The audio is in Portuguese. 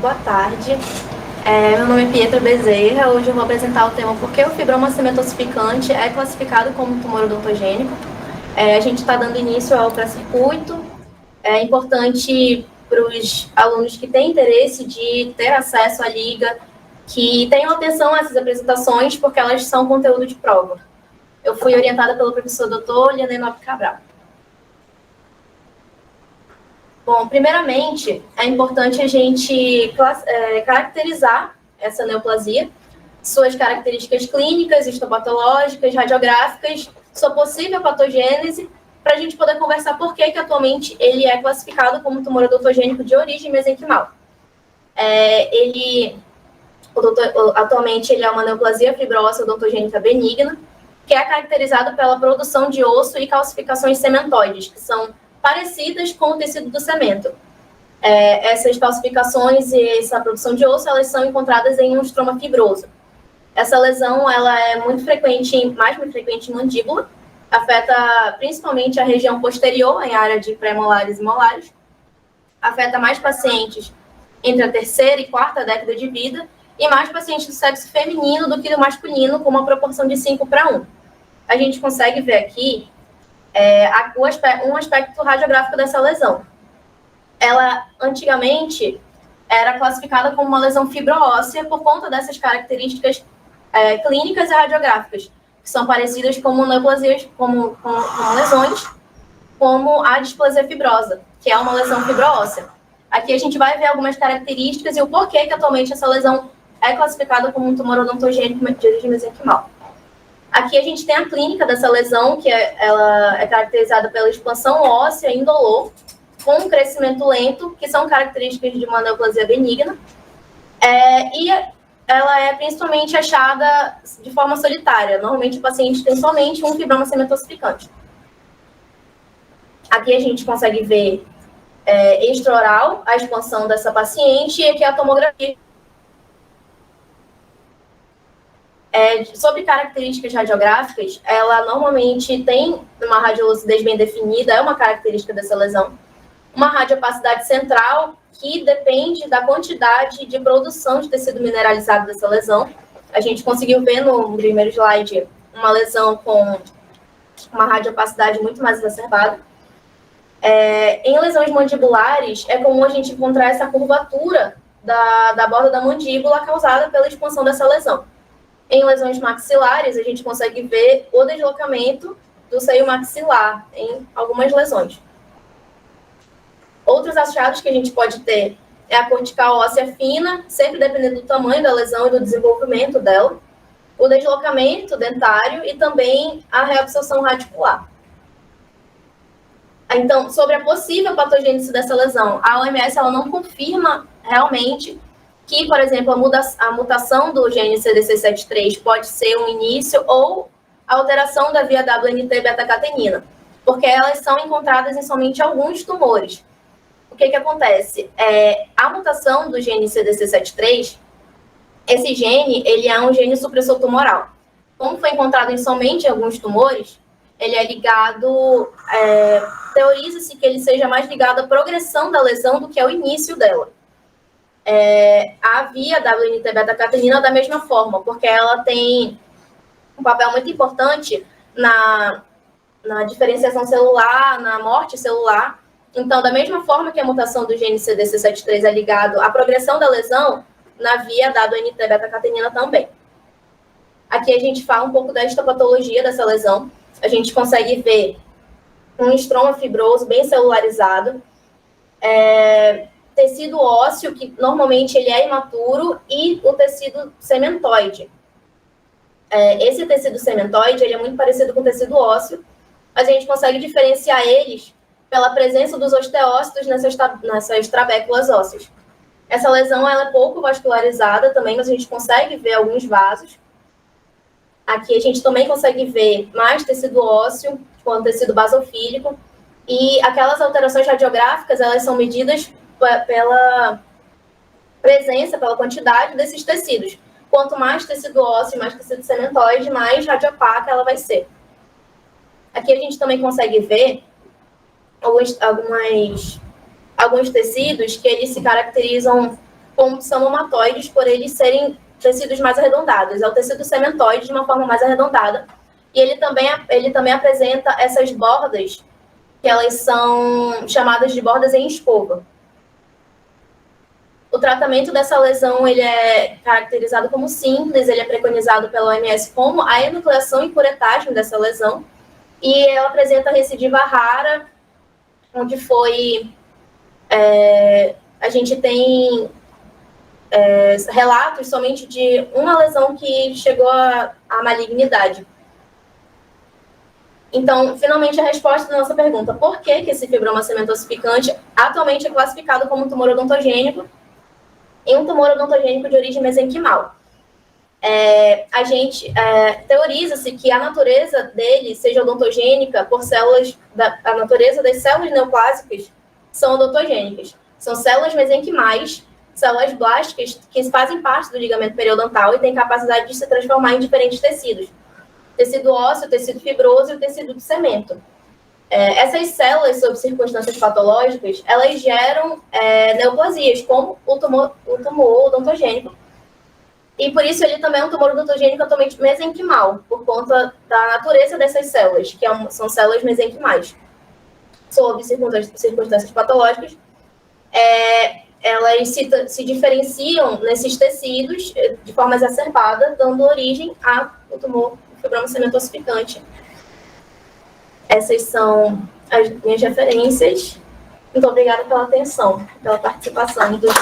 Boa tarde. Meu nome é Pietra Bezerra. Hoje eu vou apresentar o tema Por que o fibroma sementosificante é classificado como tumor odontogênico. A gente está dando início ao pré-circuito. É importante para os alunos que têm interesse de ter acesso à liga que tenham atenção a essas apresentações, porque elas são conteúdo de prova. Eu fui orientada pelo professor Dr. Lianeno Cabral. Bom, primeiramente, é importante a gente caracterizar essa neoplasia, suas características clínicas, histopatológicas, radiográficas, sua possível patogênese, para a gente poder conversar por que atualmente ele é classificado como tumor odontogênico de origem mesenquimal. Atualmente, ele é uma neoplasia fibrótica odontogênica benigna, que é caracterizado pela produção de osso e calcificações sementoides, que são parecidas com o tecido do cemento. Essas calcificações e essa produção de osso, elas são encontradas em um estroma fibroso. Essa lesão, ela é mais muito frequente em mandíbula, afeta principalmente a região posterior, em área de pré-molares e molares, afeta mais pacientes entre a terceira e quarta década de vida, e mais pacientes do sexo feminino do que do masculino, com uma proporção de 5:1. A gente consegue ver aqui um aspecto radiográfico dessa lesão. Ela, antigamente, era classificada como uma lesão fibroóssea por conta dessas características clínicas e radiográficas, que são parecidas com neoplasias, com lesões, como a displasia fibrosa, que é uma lesão fibroóssea. Aqui a gente vai ver algumas características e o porquê que atualmente essa lesão é classificada como um tumor odontogênico de origem mesenquimal. Aqui a gente tem a clínica dessa lesão, que ela é caracterizada pela expansão óssea indolor, com um crescimento lento, que são características de uma neoplasia benigna, e ela é principalmente achada de forma solitária. Normalmente o paciente tem somente um fibroma sementosificante. Aqui a gente consegue ver extraoral a expansão dessa paciente, e aqui a tomografia. Sobre características radiográficas, ela normalmente tem uma radiolucidez bem definida, é uma característica dessa lesão. Uma radiopacidade central, que depende da quantidade de produção de tecido mineralizado dessa lesão. A gente conseguiu ver no primeiro slide uma lesão com uma radiopacidade muito mais exacerbada. Em lesões mandibulares, é comum a gente encontrar essa curvatura da borda da mandíbula causada pela expansão dessa lesão. Em lesões maxilares, a gente consegue ver o deslocamento do seio maxilar em algumas lesões. Outros achados que a gente pode ter é a cortical óssea fina, sempre dependendo do tamanho da lesão e do desenvolvimento dela, o deslocamento dentário e também a reabsorção radicular. Então, sobre a possível patogênese dessa lesão, a OMS ela não confirma realmente que, por exemplo, a mutação do gene CDC73 pode ser um início ou alteração da via WNT beta-catenina, porque elas são encontradas em somente alguns tumores. O que acontece? A mutação do gene CDC73, esse gene, ele é um gene supressor tumoral. Como foi encontrado em somente alguns tumores, ele é ligado, teoriza-se que ele seja mais ligado à progressão da lesão do que ao início dela. A via WNT beta-catenina da mesma forma, porque ela tem um papel muito importante na diferenciação celular, na morte celular. Então, da mesma forma que a mutação do gene CDC73 é ligado à progressão da lesão, na via WNT beta-catenina também. Aqui a gente fala um pouco da histopatologia dessa lesão. A gente consegue ver um estroma fibroso bem celularizado, tecido ósseo, que normalmente ele é imaturo, e o tecido sementoide. Esse tecido sementoide, ele é muito parecido com o tecido ósseo, mas a gente consegue diferenciar eles pela presença dos osteócitos nessas trabéculas ósseas. Essa lesão ela é pouco vascularizada também, mas a gente consegue ver alguns vasos. Aqui a gente também consegue ver mais tecido ósseo, com tecido basofílico, e aquelas alterações radiográficas, elas são medidas pela presença, pela quantidade desses tecidos. Quanto mais tecido ósseo, mais tecido sementoide, mais radiopaca ela vai ser. Aqui a gente também consegue ver alguns tecidos que eles se caracterizam como são mastoides, por eles serem tecidos mais arredondados. É o tecido sementoide de uma forma mais arredondada. E ele também apresenta essas bordas, que elas são chamadas de bordas em escova. O tratamento dessa lesão ele é caracterizado como simples, ele é preconizado pela OMS como a enucleação e curetagem dessa lesão, e ela apresenta recidiva rara, onde a gente tem relatos somente de uma lesão que chegou à malignidade. Então, finalmente, a resposta da nossa pergunta: por que esse fibroma cementosificante atualmente é classificado como tumor odontogênico e um tumor odontogênico de origem mesenquimal? Teoriza-se que a natureza dele seja odontogênica por células, a natureza das células neoplásicas são odontogênicas. São células mesenquimais, células blásticas que fazem parte do ligamento periodontal e têm capacidade de se transformar em diferentes tecidos. Tecido ósseo, tecido fibroso e o tecido de cemento. Essas células, sob circunstâncias patológicas, elas geram neoplasias, como o tumor odontogênico. E por isso ele também é um tumor odontogênico atualmente mesenquimal, por conta da natureza dessas células, que são células mesenquimais. Sob circunstâncias patológicas, elas se diferenciam nesses tecidos de forma exacerbada, dando origem ao tumor fibroma cementosificante. Essas são as minhas referências. Muito obrigada pela atenção, pela participação dos